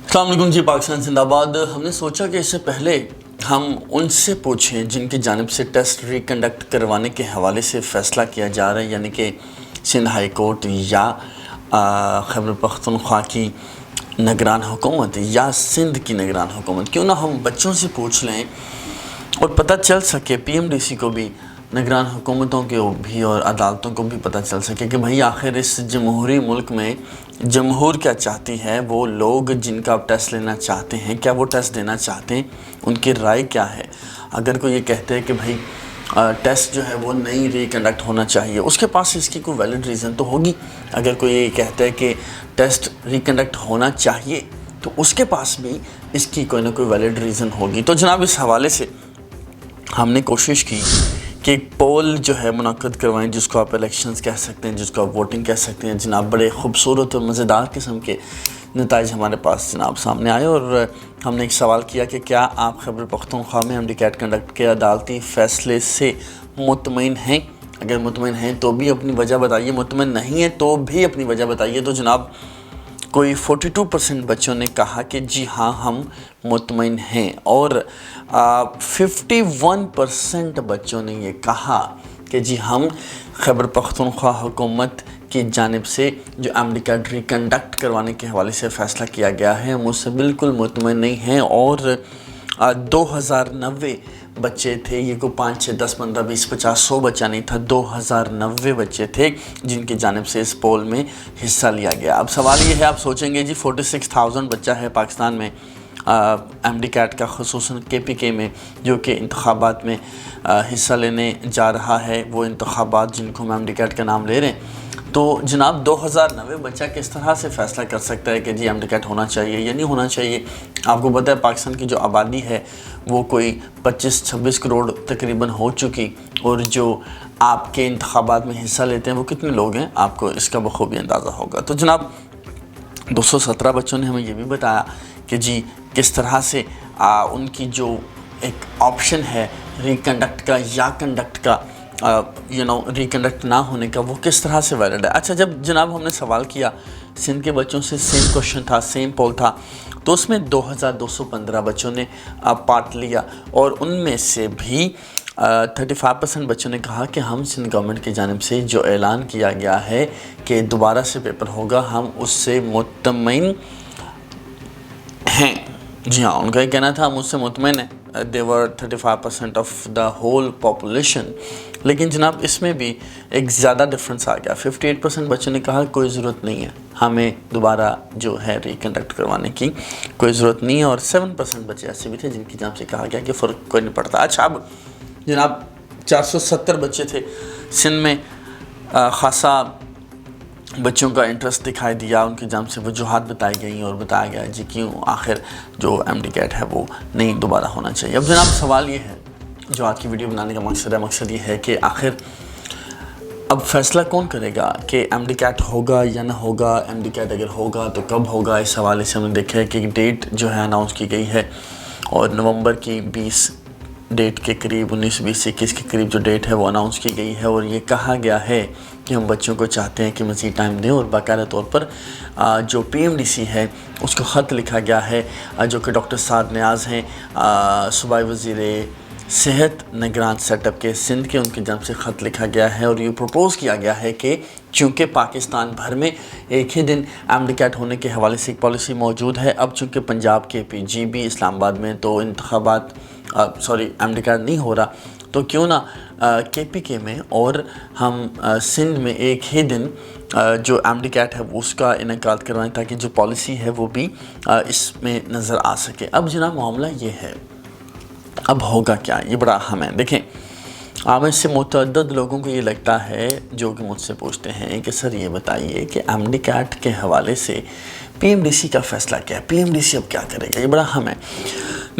السلام علیکم جی، پاکستان زندہ باد۔ ہم نے سوچا کہ اس سے پہلے ہم ان سے پوچھیں جن کی جانب سے ٹیسٹ ریکنڈکٹ کروانے کے حوالے سے فیصلہ کیا جا رہا ہے، یعنی کہ سندھ ہائی کورٹ یا خیبر پختونخوا کی نگران حکومت یا سندھ کی نگران حکومت۔ کیوں نہ ہم بچوں سے پوچھ لیں اور پتہ چل سکے، پی ایم ڈی سی کو بھی، نگران حکومتوں کو بھی اور عدالتوں کو بھی پتہ چل سکے کہ بھئی آخر اس جمہوری ملک میں جمہور کیا چاہتی ہے، وہ لوگ جن کا آپ ٹیسٹ لینا چاہتے ہیں کیا وہ ٹیسٹ دینا چاہتے ہیں، ان کی رائے کیا ہے۔ اگر کوئی یہ کہتے ہے کہ بھئی ٹیسٹ جو ہے وہ نہیں ریکنڈکٹ ہونا چاہیے، اس کے پاس اس کی کوئی ویلڈ ریزن تو ہوگی۔ اگر کوئی یہ کہتا ہے کہ ٹیسٹ ریکنڈکٹ ہونا چاہیے تو اس کے پاس بھی اس کی کوئی نہ کوئی ویلڈ ریزن ہوگی۔ تو جناب اس حوالے سے ہم نے کوشش کی کہ ایک پول جو ہے منعقد کروائیں، جس کو آپ الیکشنز کہہ سکتے ہیں، جس کو آپ ووٹنگ کہہ سکتے ہیں۔ جناب بڑے خوبصورت اور مزیدار قسم کے نتائج ہمارے پاس جناب سامنے آئے، اور ہم نے ایک سوال کیا کہ کیا آپ خیبر پختونخوا میں ایم ڈی کیٹ کنڈکٹ کے عدالتی فیصلے سے مطمئن ہیں؟ اگر مطمئن ہیں تو بھی اپنی وجہ بتائیے، مطمئن نہیں ہے تو بھی اپنی وجہ بتائیے۔ تو جناب کوئی 42% بچوں نے کہا کہ جی ہاں ہم مطمئن ہیں، اور 51% بچوں نے یہ کہا کہ جی ہم خیبر پختونخوا حکومت کی جانب سے جو ایم ڈی کیٹ ریکنڈکٹ کروانے کے حوالے سے فیصلہ کیا گیا ہے ہم اس سے بالکل مطمئن نہیں ہیں۔ اور 2090 بچے تھے، یہ کوئی 5 6 10 15 20 50 100 بچہ نہیں تھا، 2090 بچے تھے جن کی جانب سے اس پول میں حصہ لیا گیا۔ اب سوال یہ ہے، آپ سوچیں گے جی 46,000 بچہ ہے پاکستان میں ایم ڈی کیٹ کا، خصوصاً کے پی کے میں، جو کہ انتخابات میں حصہ لینے جا رہا ہے، وہ انتخابات جن کو ہم ایم ڈی کیٹ کا نام لے رہے ہیں۔ تو جناب 2090 بچہ کس طرح سے فیصلہ کر سکتا ہے کہ جی ایم ڈی کیٹ ہونا چاہیے یا نہیں ہونا چاہیے؟ آپ کو پتہ ہے پاکستان کی جو آبادی ہے وہ کوئی 25-26 کروڑ تقریباً ہو چکی، اور جو آپ کے انتخابات میں حصہ لیتے ہیں وہ کتنے لوگ ہیں، آپ کو اس کا بخوبی اندازہ ہوگا۔ تو جناب 217 بچوں نے ہمیں یہ بھی بتایا کہ جی کس طرح سے ان کی جو ایک آپشن ہے ریکنڈکٹ کا یا کنڈکٹ کا، ریکنڈکٹ نہ ہونے کا، وہ کس طرح سے ویلڈ ہے۔ اچھا، جب جناب ہم نے سوال کیا سندھ کے بچوں سے، سیم کوشچن تھا، سیم پول تھا، تو اس میں 2215 بچوں نے پارٹ لیا، اور ان میں سے بھی 35% بچوں نے کہا کہ ہم سندھ گورنمنٹ کی جانب سے جو اعلان کیا گیا ہے کہ دوبارہ سے پیپر ہوگا، ہم اس سے مطمئن ہیں۔ جی ہاں، ان کا یہ کہنا تھا ہم اس سے مطمئن ہیں۔ they were 35% of the whole population۔ لیکن جناب اس میں بھی ایک زیادہ ڈفرنس آ گیا، 58% بچوں نے کہا کوئی ضرورت نہیں ہے، ہمیں دوبارہ جو ہے ریکنڈکٹ کروانے کی کوئی ضرورت نہیں ہے، اور 7% بچے ایسے بھی تھے جن کی جانب سے کہا گیا کہ فرق کوئی نہیں پڑتا۔ اچھا، اب جناب 470 بچے تھے سندھ میں، خاصا بچوں کا انٹرسٹ دکھائی دیا، ان کی جانب سے وجوہات بتائی گئیں اور بتایا گیا جی کیوں آخر جو ایم ڈی کیٹ ہے وہ نہیں دوبارہ ہونا چاہیے۔ اب جناب سوال یہ ہے، جو آج کی ویڈیو بنانے کا مقصد یہ ہے کہ آخر اب فیصلہ کون کرے گا کہ ایم ڈی کیٹ ہوگا یا نہ ہوگا؟ ایم ڈی کیٹ اگر ہوگا تو کب ہوگا؟ اس حوالے سے ہم نے دیکھا ہے کہ ایک ڈیٹ جو ہے اناؤنس کی گئی ہے، اور نومبر کی 20 ڈیٹ کے قریب، 19 20 21 کے قریب جو ڈیٹ ہے وہ اناؤنس کی گئی ہے، اور یہ کہا گیا ہے کہ ہم بچوں کو چاہتے ہیں کہ مزید ٹائم دیں، اور باقاعدہ طور پر جو پی ایم ڈی سی ہے اس کو خط لکھا گیا ہے، جو کہ ڈاکٹر سعد نیاز ہیں، صوبائی وزیر صحت نگران سیٹ اپ کے سندھ کے، ان کی جانب سے خط لکھا گیا ہے، اور یہ پروپوز کیا گیا ہے کہ چونکہ پاکستان بھر میں ایک ہی دن ایم ڈی کیٹ ہونے کے حوالے سے ایک پالیسی موجود ہے، اب چونکہ پنجاب کے پی جی بی اسلام آباد میں تو انتخابات ایم ڈی کیٹ نہیں ہو رہا، تو کیوں نہ کے پی کے میں اور ہم سندھ میں ایک ہی دن جو ایم ڈی کیٹ ہے اس کا انعقاد کروائیں، تاکہ جو پالیسی ہے وہ بھی اس میں نظر آ سکے۔ اب جناب معاملہ یہ ہے، اب ہوگا کیا، یہ بڑا اہم ہے۔ دیکھیں، میں سے متعدد لوگوں کو یہ لگتا ہے جو کہ مجھ سے پوچھتے ہیں کہ سر یہ بتائیے کہ ایم ڈی کیٹ کے حوالے سے پی ایم ڈی سی کا فیصلہ کیا ہے، پی ایم ڈی سی اب کیا کرے گا؟ یہ بڑا اہم ہے۔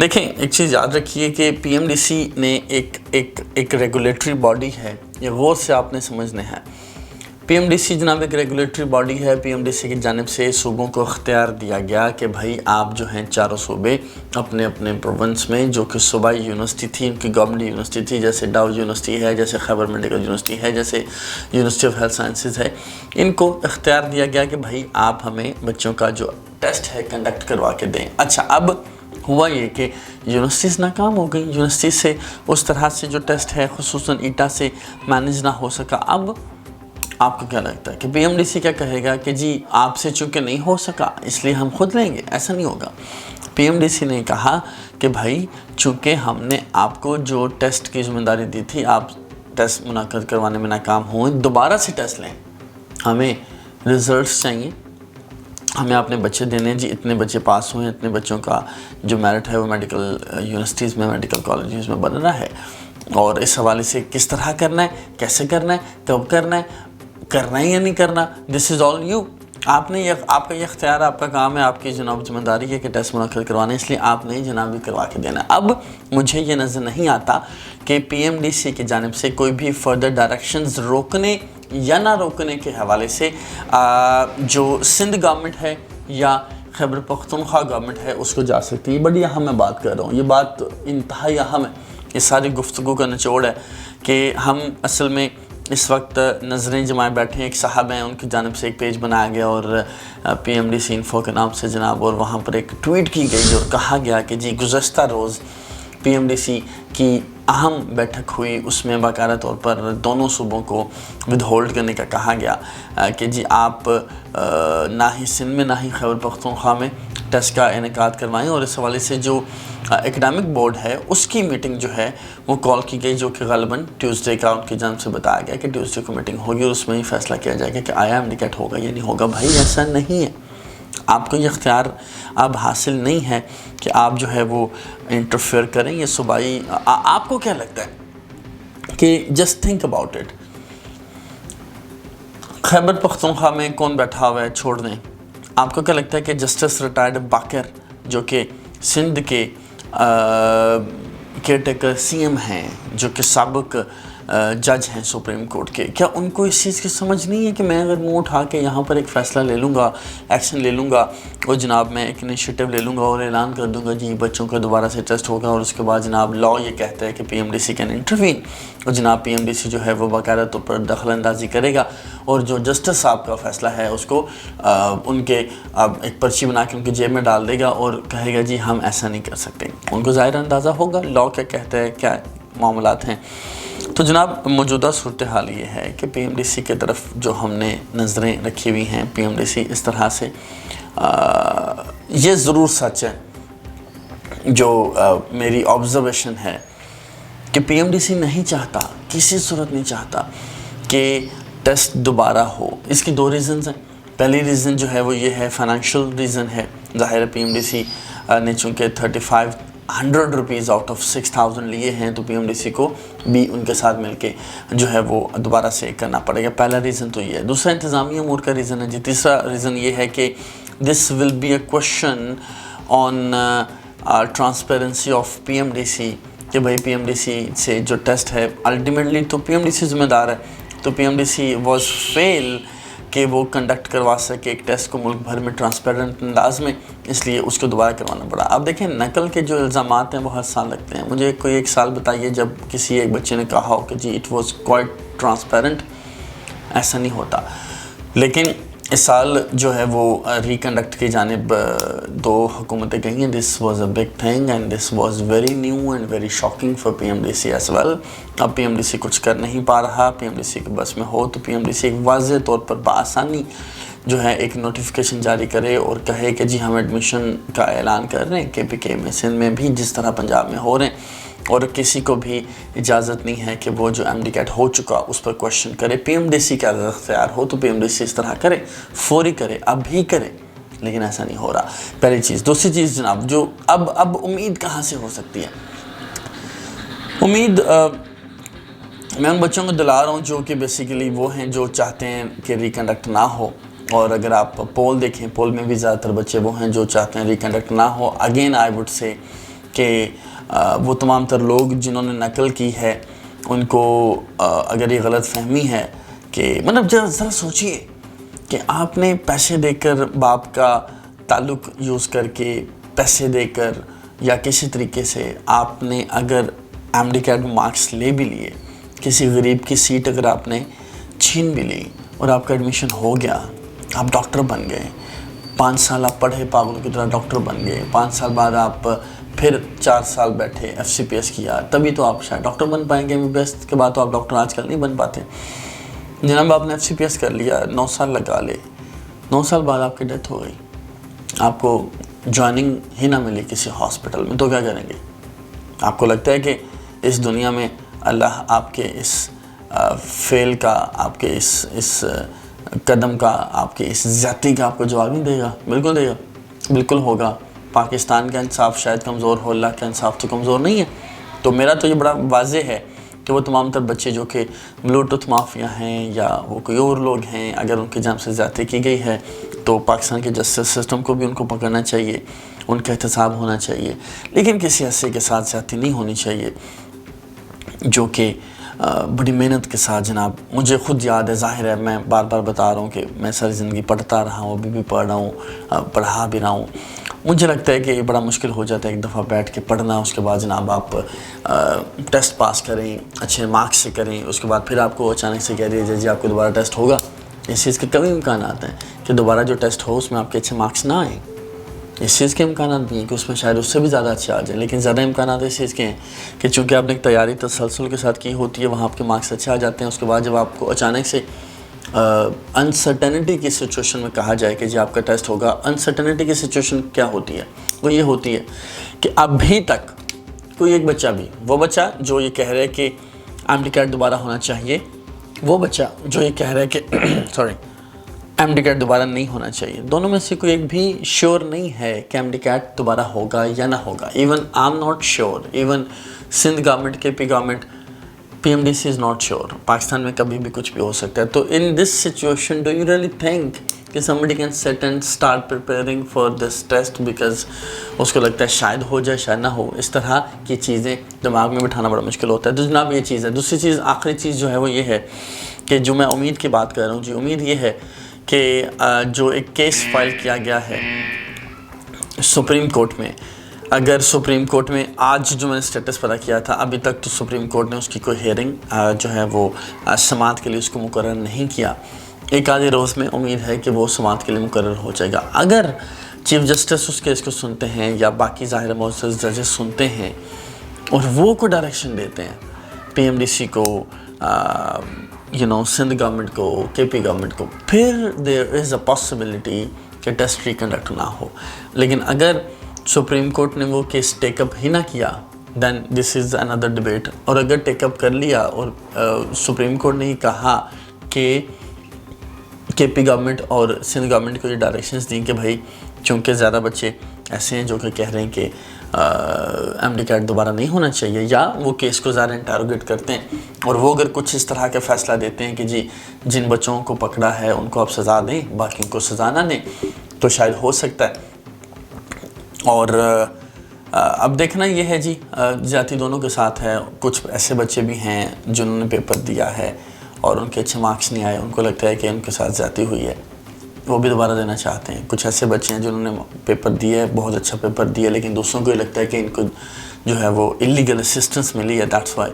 دیکھیں، ایک چیز یاد رکھیے کہ پی ایم ڈی سی نے ایک ریگولیٹری باڈی ہے، یہ غور سے آپ نے سمجھنا ہے۔ PMDC جناب ایک ریگولیٹری باڈی ہے. PMDC کی جانب سے صوبوں کو اختیار دیا گیا کہ بھائی آپ جو ہیں چاروں صوبے اپنے اپنے پروونس میں جو کہ صوبائی یونیورسٹی تھی، ان کی گورنمنٹ یونیورسٹی تھی، جیسے ڈاؤ یونیورسٹی ہے، جیسے خیبر میڈیکل یونیورسٹی ہے، جیسے یونیورسٹی آف ہیلتھ سائنسز ہے، ان کو اختیار دیا گیا کہ بھائی آپ ہمیں بچوں کا جو ٹیسٹ ہے کنڈکٹ کروا کے دیں. اچھا، اب ہوا یہ کہ یونیورسٹیز ناکام ہو گئی، یونیورسٹی سے اس طرح سے جو ٹیسٹ ہے خصوصاً ایٹا سے مینیج نہ ہو سکا. اب آپ کو کیا لگتا ہے کہ PMDC کیا کہے گا کہ جی آپ سے چونکہ نہیں ہو سکا اس لیے ہم خود لیں گے؟ ایسا نہیں ہوگا. PMDC نے کہا کہ بھائی چونکہ ہم نے آپ کو جو ٹیسٹ کی ذمہ داری دی تھی، آپ ٹیسٹ منعقد کروانے میں ناکام ہوئے، دوبارہ سے ٹیسٹ لیں، ہمیں ریزلٹس چاہیے، ہمیں اپنے بچے دینے، جی اتنے بچے پاس ہوئے، اتنے بچوں کا جو میرٹ ہے وہ میڈیکل یونیورسٹیز میں، میڈیکل کالجز میں بن رہا ہے، اور اس حوالے سے کس طرح کرنا ہے، کیسے کرنا ہے، کب کرنا ہے، کرنا ہے یا نہیں کرنا، دس از آل یو. آپ نے آپ کا یہ اختیار، آپ کا کام ہے، آپ کی جناب ذمہ داری ہے کہ ٹیسٹ منعقد کروانا، اس لیے آپ نے جناب بھی کروا کے دینا. اب مجھے یہ نظر نہیں آتا کہ PMDC کی جانب سے کوئی بھی فردر ڈائریکشنز روکنے یا نہ روکنے کے حوالے سے جو سندھ گورنمنٹ ہے یا خیبر پختونخوا گورنمنٹ ہے اس کو جا سکتی ہے. بڑی اہم میں بات کر رہا ہوں، یہ بات انتہائی اہم ہے. یہ ساری گفتگو کا نچوڑ ہے کہ ہم اصل میں اس وقت نظریں جمائے بیٹھے ہیں. ایک صاحب ہیں، ان کی جانب سے ایک پیج بنایا گیا اور PMDC انفو کے نام سے جناب، اور وہاں پر ایک ٹویٹ کی گئی اور کہا گیا کہ جی گزشتہ روز PMDC کی اہم بیٹھک ہوئی، اس میں باقاعدہ طور پر دونوں صوبوں کو ود ہولڈ کرنے کا کہا گیا کہ جی آپ نہ ہی سندھ میں نہ ہی خیبر پختونخوا میں ٹیسٹ کا انعقاد کروائیں، اور اس حوالے سے جو اکیڈمک بورڈ ہے اس کی میٹنگ جو ہے وہ کال کی گئی، جو کہ غالباً ٹیوزڈے کا ان کی جانب سے بتایا گیا کہ ٹیوزڈے کو میٹنگ ہوگی اور اس میں ہی فیصلہ کیا جائے گا کہ آیا انڈیکیٹ ہوگا یا نہیں ہوگا. بھائی ایسا نہیں ہے، آپ کو یہ اختیار اب حاصل نہیں ہے کہ آپ جو ہے وہ انٹرفیئر کریں. یہ صوبائی، آپ کو کیا لگتا ہے کہ just think about it, Khyber Pakhtunkhwa میں کون بیٹھا ہوا ہے چھوڑ دیں. آپ کو کیا لگتا ہے کہ جسٹس ریٹائرڈ باقر جو کہ سندھ کے کیئر ٹیکر CM ہیں، جو کہ سابق جج ہیں سپریم کورٹ کے، کیا ان کو اس چیز کی سمجھ نہیں ہے کہ میں اگر منہ اٹھا کے یہاں پر ایک فیصلہ لے لوں گا، ایکشن لے لوں گا، اور جناب میں ایک انیشیٹو لے لوں گا اور اعلان کر دوں گا جی بچوں کا دوبارہ سے ٹیسٹ ہوگا، اور اس کے بعد جناب لا یہ کہتا ہے کہ PMDC کین انٹروین، اور جناب PMDC جو ہے وہ باقاعدہ طور پر دخل اندازی کرے گا، اور جو جسٹس صاحب کا فیصلہ ہے اس کو ان کے ایک پرچی بنا کے ان کی جیب میں ڈال دے گا اور کہے گا جی ہم ایسا نہیں کر سکتے. ان کو ظاہر اندازہ ہوگا لا کیا کہتا ہے، کیا معاملات ہیں. تو جناب موجودہ صورتحال یہ ہے کہ PMDC کے طرف جو ہم نے نظریں رکھی ہوئی ہیں، PMDC اس طرح سے یہ ضرور سچ ہے، جو میری آبزرویشن ہے کہ PMDC نہیں چاہتا، کسی صورت نہیں چاہتا کہ ٹیسٹ دوبارہ ہو. اس کی دو ریزنز ہیں. پہلی ریزن جو ہے وہ یہ ہے فائنینشیل ریزن ہے. ظاہر PMDC نے چونکہ 3500 روپیز آؤٹ آف 6000 لیے ہیں، تو PMDC کو بھی ان کے ساتھ مل کے جو ہے وہ دوبارہ سے کرنا پڑے گا. پہلا ریزن تو یہ ہے. دوسرا انتظامی امور کا ریزن ہے جی. تیسرا ریزن یہ ہے کہ this will be a question on transparency of PMDC کہ بھائی PMDC سے جو ٹیسٹ ہے الٹیمیٹلی تو PMDC ذمہ دار ہے، تو PMDC واز فیل کہ وہ کنڈکٹ کروا سکے ایک ٹیسٹ کو ملک بھر میں ٹرانسپیرنٹ انداز میں، اس لیے اس کو دوبارہ کروانا پڑا. اب دیکھیں نقل کے جو الزامات ہیں وہ ہر سال لگتے ہیں. مجھے کوئی ایک سال بتائیے جب کسی ایک بچے نے کہا ہو کہ جی اٹ واز کوائٹ ٹرانسپیرنٹ. ایسا نہیں ہوتا. لیکن اس سال جو ہے وہ ریکنڈکٹ کی جانب دو حکومتیں گئی ہیں. This was a big thing and this was very new and very shocking for PMDC as well. اب PMDC کچھ کر نہیں پا رہا. PMDC کے بس میں ہو تو PMDC ایک واضح طور پر بآسانی جو ہے ایک نوٹیفیکیشن جاری کرے اور کہے کہ جی ہم ایڈمیشن کا اعلان کر رہے ہیں KPK میں، سندھ میں بھی جس طرح پنجاب میں ہو رہے ہیں، اور کسی کو بھی اجازت نہیں ہے کہ وہ جو MDCAT ہو چکا اس پر کوشچن کرے. PMDC کا اگر اختیار ہو تو PMDC اس طرح کرے، فوری کرے، اب بھی کرے، لیکن ایسا نہیں ہو رہا. پہلی چیز. دوسری چیز جناب، جو اب امید کہاں سے ہو سکتی ہے؟ امید میں ان بچوں کو دلا رہا ہوں جو کہ بیسیکلی وہ ہیں جو چاہتے ہیں کہ ریکنڈکٹ نہ ہو. اور اگر آپ پول دیکھیں، پول میں بھی زیادہ تر بچے وہ ہیں جو چاہتے ہیں ریکنڈکٹ نہ ہو. اگین آئی وڈ سے کہ وہ تمام تر لوگ جنہوں نے نقل کی ہے ان کو اگر یہ غلط فہمی ہے کہ مطلب ذرا سوچیے کہ آپ نے پیسے دے کر باپ کا تعلق یوز کر کے پیسے دے کر یا کسی طریقے سے آپ نے اگر ایم ڈی کیٹ مارکس لے بھی لیے، کسی غریب کی سیٹ اگر آپ نے چھین بھی لی اور آپ کا ایڈمیشن ہو گیا، آپ ڈاکٹر بن گئے، 5 سال آپ پڑھے پاگلوں کی طرح ڈاکٹر بن گئے، 5 سال بعد آپ پھر 4 سال بیٹھے ایف سی پی ایس کیا، تبھی تو آپ شاید ڈاکٹر بن پائیں گے۔ ایم بی بی ایس کے بعد تو آپ ڈاکٹر آج کل نہیں بن پاتے۔ جناب آپ نے ایف سی پی ایس کر لیا، 9 سال لگا لے، 9 سال بعد آپ کی ڈیتھ ہو گئی، آپ کو جوائننگ ہی نہ ملی کسی ہاسپٹل میں، تو کیا کریں گے؟ آپ کو لگتا ہے کہ اس دنیا میں اللہ آپ کے اس فیل کا، آپ کے اس قدم کا، آپ کے اس زیادتی کا آپ کو جواب نہیں دے گا؟ بالکل دے گا، بالکل ہوگا۔ پاکستان کا انصاف شاید کمزور ہو، اللہ کا انصاف تو کمزور نہیں ہے۔ تو میرا تو یہ بڑا واضح ہے کہ وہ تمام تر بچے جو کہ بلوٹوتھ مافیا ہیں یا وہ کوئی اور لوگ ہیں، اگر ان کی جانب سے زیادتی کی گئی ہے تو پاکستان کے جسٹس سسٹم کو بھی ان کو پکڑنا چاہیے، ان کا احتساب ہونا چاہیے، لیکن کسی ایسے کے ساتھ زیادتی نہیں ہونی چاہیے جو کہ بڑی محنت کے ساتھ۔ جناب مجھے خود یاد ہے، ظاہر ہے میں بار بار بتا رہا ہوں کہ میں ساری زندگی پڑھتا رہا ہوں، ابھی بھی پڑھ رہا ہوں، پڑھا بھی رہا ہوں۔ مجھے لگتا ہے کہ یہ بڑا مشکل ہو جاتا ہے ایک دفعہ بیٹھ کے پڑھنا، اس کے بعد جناب آپ ٹیسٹ پاس کریں، اچھے مارکس سے کریں، اس کے بعد پھر آپ کو اچانک سے کہہ دیا جائے جی آپ کو دوبارہ ٹیسٹ ہوگا۔ اس چیز کے کبھی امکانات ہیں کہ دوبارہ جو ٹیسٹ ہو اس میں آپ کے اچھے مارکس نہ آئیں، اس چیز کے امکانات بھی ہیں کہ اس میں شاید اس سے بھی زیادہ اچھے آ جائیں، لیکن زیادہ امکانات اس چیز کے ہیں کہ چونکہ آپ نے ایک تیاری تسلسل کے ساتھ کی ہوتی ہے، وہاں آپ کے مارکس اچھے آ جاتے ہیں۔ اس کے بعد جب آپ کو اچانک سے انسرٹنٹی کی سچویشن میں کہا جائے کہ جی آپ کا ٹیسٹ ہوگا، انسرٹنٹی کی سچویشن کیا ہوتی ہے؟ وہ یہ ہوتی ہے کہ ابھی تک کوئی ایک بچہ بھی، وہ بچہ جو یہ کہہ رہا ہے کہ ایم ڈی کیٹ دوبارہ ہونا چاہیے، وہ بچہ جو یہ کہہ رہا ہے کہ ایم ڈی کیٹ دوبارہ نہیں ہونا چاہیے، دونوں میں سے کوئی ایک بھی شیور نہیں ہے کہ ایم ڈی کیٹ دوبارہ ہوگا یا نہ ہوگا۔ Even I am not sure, even Sindh government, K P government, P M D C is not sure. Pakistan میں کبھی بھی کچھ بھی ہو سکتا ہے۔ تو in this situation do you really think کہ somebody can sit and start preparing for this test because اس کو لگتا ہے شاید ہو جائے شاید نہ ہو؟ اس طرح کی چیزیں دماغ میں بٹھانا بڑا مشکل ہوتا ہے۔ تو جناب یہ چیز ہے۔ دوسری چیز، آخری چیز جو ہے وہ یہ ہے کہ جو میں امید کی بات کر رہا ہوں، جی امید یہ ہے کہ جو ایک کیس فائل کیا گیا ہے سپریم کورٹ میں، اگر سپریم کورٹ میں آج جو میں نے اسٹیٹس پتہ کیا تھا، ابھی تک تو سپریم کورٹ نے اس کی کوئی ہیئرنگ جو ہے وہ سماعت کے لیے اس کو مقرر نہیں کیا۔ ایک آدھے روز میں امید ہے کہ وہ سماعت کے لیے مقرر ہو جائے گا۔ اگر چیف جسٹس اس کیس کو سنتے ہیں یا باقی ظاہر معزز ججز سنتے ہیں اور وہ کوئی ڈائریکشن دیتے ہیں پی ایم ڈی سی کو، سندھ گورنمنٹ کو، کے پی گورنمنٹ کو، پھر دیر از اے پاسبلٹی کہ ٹیسٹ ریکنڈکٹ نہ ہو۔ لیکن اگر سپریم کورٹ نے وہ کیس ٹیک اپ ہی نہ کیا دین دس از اندر ڈبیٹ، اور اگر ٹیک اپ کر لیا اور سپریم کورٹ نے کہا کہ کے پی گورنمنٹ اور سندھ گورنمنٹ کو یہ ڈائریکشنز دیں کہ بھائی چونکہ زیادہ بچے ایسے ہیں جو کہ کہہ رہے ہیں کہ ایم ڈی کیٹ دوبارہ نہیں ہونا چاہیے، یا وہ کیس کو زیادہ انٹیروگیٹ کرتے ہیں اور وہ اگر کچھ اس طرح کا فیصلہ دیتے ہیں کہ جی جن بچوں کو پکڑا ہے ان کو آپ سزا دیں، باقیوں کو سزا نہ دیں، تو شاید ہو سکتا ہے۔ اور اب دیکھنا یہ ہے جی، زیادتی دونوں کے ساتھ ہے۔ کچھ ایسے بچے بھی ہیں جنہوں نے پیپر دیا ہے اور ان کے اچھے مارکس نہیں آئے، ان کو لگتا ہے کہ ان کے ساتھ زیادتی ہوئی ہے، وہ بھی دوبارہ دینا چاہتے ہیں۔ کچھ ایسے بچے ہیں جنہوں نے پیپر دیے، بہت اچھا پیپر دیا، لیکن دوسروں کو یہ لگتا ہے کہ ان کو جو ہے وہ اللیگل اسسٹنس ملی ہے، دیٹس وائی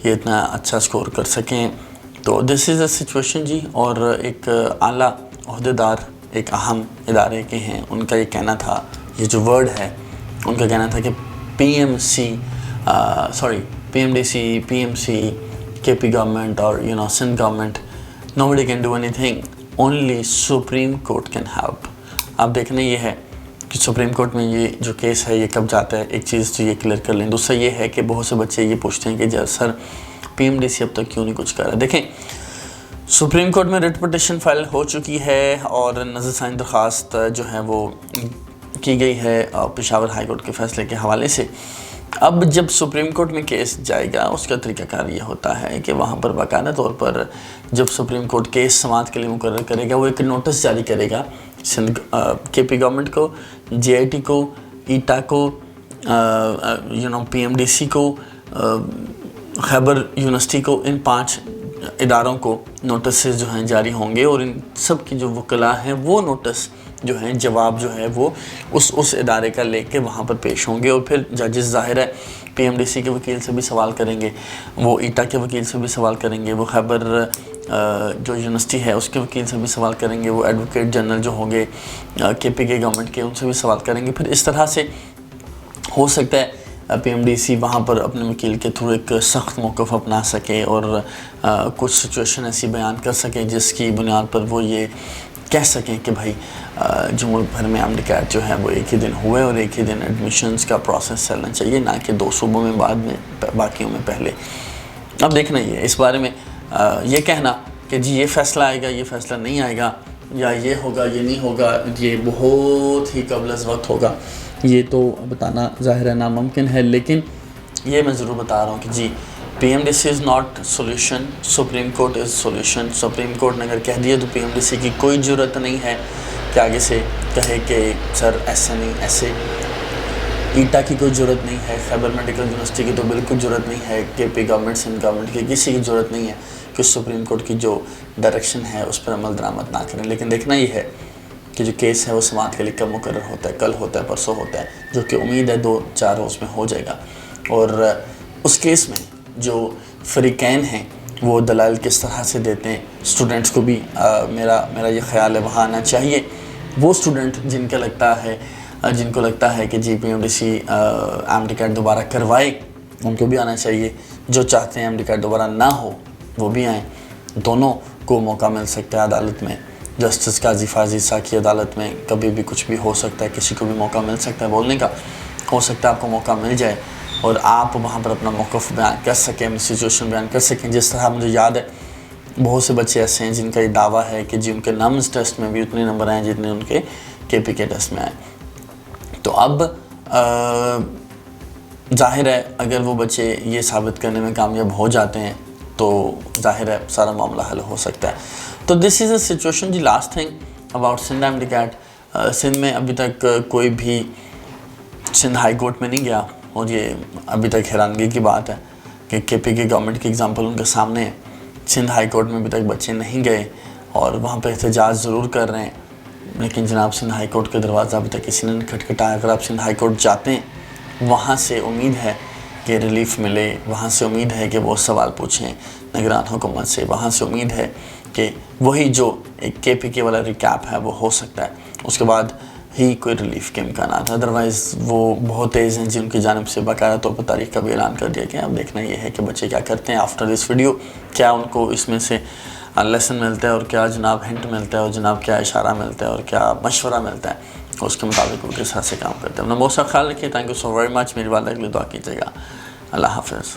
یہ اتنا اچھا سکور کر سکیں۔ تو دس از اے سچویشن جی۔ اور ایک اعلیٰ عہدیدار ایک اہم ادارے کے ہیں، ان کا یہ کہنا تھا، یہ جو ورڈ ہے ان کا کہنا تھا کہ P M D C, P M C, K P government اور Sindh government, nobody can do anything, only supreme court can help۔ اب دیکھنا یہ ہے کہ سپریم کورٹ میں یہ جو کیس ہے یہ کب جاتا ہے، ایک چیز تو یہ کلیئر کر لیں۔ دوسرا یہ ہے کہ بہت سے بچے یہ پوچھتے ہیں کہ سر پی ایم ڈی سی اب تک کیوں نہیں کچھ کر رہا؟ دیکھیں سپریم کورٹ میں ریٹ پٹیشن فائل ہو چکی ہے اور نظر ثانی درخواست جو ہے وہ کی گئی ہے پشاور ہائی کورٹ کے فیصلے کے حوالے سے۔ اب جب سپریم کورٹ میں کیس جائے گا اس کا طریقہ کار یہ ہوتا ہے کہ وہاں پر باقاعدہ طور پر جب سپریم کورٹ کیس سماعت کے لیے مقرر کرے گا، وہ ایک نوٹس جاری کرے گا سندھ کے پی گورنمنٹ کو، جے آئی ٹی کو، ایٹا کو، پی ایم ڈی سی کو، خیبر یونیورسٹی کو، ان 5 اداروں کو نوٹسز جو ہیں جاری ہوں گے اور ان سب کی جو وکلاء ہیں وہ نوٹس جو ہیں جواب جو ہے وہ اس ادارے کا لے کے وہاں پر پیش ہوں گے، اور پھر ججز ظاہر ہے پی ایم ڈی سی کے وکیل سے بھی سوال کریں گے، وہ ایٹا کے وکیل سے بھی سوال کریں گے، وہ خیبر جو یونیورسٹی ہے اس کے وکیل سے بھی سوال کریں گے، وہ ایڈوکیٹ جنرل جو ہوں گے کے پی کے گورنمنٹ کے ان سے بھی سوال کریں گے۔ پھر اس طرح سے ہو سکتا ہے پی ایم ڈی سی وہاں پر اپنے وکیل کے تھرو ایک سخت موقف اپنا سکے اور کچھ سچویشن ایسی بیان کر سکیں جس کی بنیاد پر وہ یہ کہہ سکیں کہ بھائی جو ملک بھر میں امڈیکیٹ جو ہے وہ ایک ہی دن ہوئے اور ایک ہی دن ایڈمیشنز کا پروسیس چلنا چاہیے، نہ کہ 2 صوبوں میں بعد میں باقیوں میں پہلے۔ اب دیکھنا یہ اس بارے میں یہ کہنا کہ جی یہ فیصلہ آئے گا، یہ فیصلہ نہیں آئے گا، یا یہ ہوگا یہ نہیں ہوگا، یہ بہت ہی قبل از وقت ہوگا، یہ تو بتانا ظاہر ہے ناممکن ہے۔ لیکن یہ میں ضرور بتا رہا ہوں کہ جی P M D C is not solution, Supreme Court is solution. Supreme Court نے اگر کہہ دیا تو پی ایم ڈی سی کی کوئی ضرورت نہیں ہے کہ آگے سے کہے کہ سر ایسے نہیں ایسے۔ ایٹا کی کوئی ضرورت نہیں ہے، خیبر میڈیکل یونیورسٹی کی تو بالکل ضرورت نہیں ہے، کے پی گورنمنٹ سندھ گورنمنٹ کی کسی کی ضرورت نہیں ہے کہ سپریم کورٹ کی جو ڈائریکشن ہے اس پر عمل درآمد نہ کریں۔ لیکن دیکھنا یہ ہے کہ جو کیس ہے وہ سماعت کے لیے کب مقرر ہوتا ہے، کل ہوتا ہے، پرسوں ہوتا ہے، جو کہ امید ہے 2-4 روز میں ہو جائے گا، اور اس کیس میں جو فریقین ہیں وہ دلائل کس طرح سے دیتے ہیں۔ اسٹوڈنٹس کو بھی میرا یہ خیال ہے وہاں آنا چاہیے، وہ اسٹوڈنٹ جن کو لگتا ہے کہ جی پی ایم ڈی سی امڈیکیٹ دوبارہ کروائے، ان کو بھی آنا چاہیے، جو چاہتے ہیں امڈیکیٹ دوبارہ نہ ہو وہ بھی آئیں، دونوں کو موقع مل سکتا ہے عدالت میں، جسٹس قاضی فاضل عیسیٰ کی عدالت میں کبھی بھی کچھ بھی ہو سکتا ہے، کسی کو بھی موقع مل سکتا ہے بولنے کا، ہو سکتا ہے آپ کو موقع مل جائے اور آپ وہاں پر اپنا موقف بیان کر سکیں، سچویشن بیان کر سکیں۔ جس طرح مجھے یاد ہے بہت سے بچے ایسے ہیں جن کا یہ دعویٰ ہے کہ جی ان کے نمز ٹیسٹ میں بھی اتنے نمبر آئے جتنے ان کے کے پی کے ٹیسٹ میں آئے۔ تو اب ظاہر ہے اگر وہ بچے یہ ثابت کرنے میں کامیاب ہو جاتے ہیں تو ظاہر ہے سارا معاملہ حل ہو سکتا ہے۔ تو دس از اے سچویشن۔ جی last thing about Sindh MDCAT, Sindh میں ابھی تک کوئی بھی سندھ ہائی کورٹ میں نہیں گیا، اور یہ ابھی تک حیرانگی کی بات ہے کہ کے پی کے گورنمنٹ کی اگزامپل ان کے سامنے ہے، سندھ ہائی کورٹ میں ابھی تک بچے نہیں گئے اور وہاں پہ احتجاج ضرور کر رہے ہیں، لیکن جناب سندھ ہائی کورٹ کے دروازہ ابھی تک کسی نے نہیں کھٹکھٹایا۔ اگر آپ سندھ ہائی کورٹ جاتے ہیں وہاں سے امید ہے کہ ریلیف ملے، وہاں سے امید ہے کہ وہ سوال پوچھیں نگران حکومت سے، وہاں سے امید ہے کہ وہی جو ایک کے پی کے والا ریکیپ ہے وہ ہو سکتا ہے، اس کے بعد ہی کوئی ریلیف کے امکانات ہیں، ادروائز وہ بہت تیز ہیں جن کی جانب سے باقاعدہ طور پر تاریخ کا بھی اعلان کر دیا گیا۔ اب دیکھنا یہ ہے کہ بچے کیا کرتے ہیں آفٹر دس ویڈیو، کیا ان کو اس میں سے لیسن ملتا ہے اور کیا جناب ہنٹ ملتا ہے اور جناب کیا اشارہ ملتا ہے اور کیا مشورہ ملتا ہے، اس کے مطابق وہ کس حد سے کام کرتے ہیں۔ اپنا بہت سا خیال رکھیے، thank you so very much, میری والدہ کے لیے دعا کیجیے گا، اللہ حافظ۔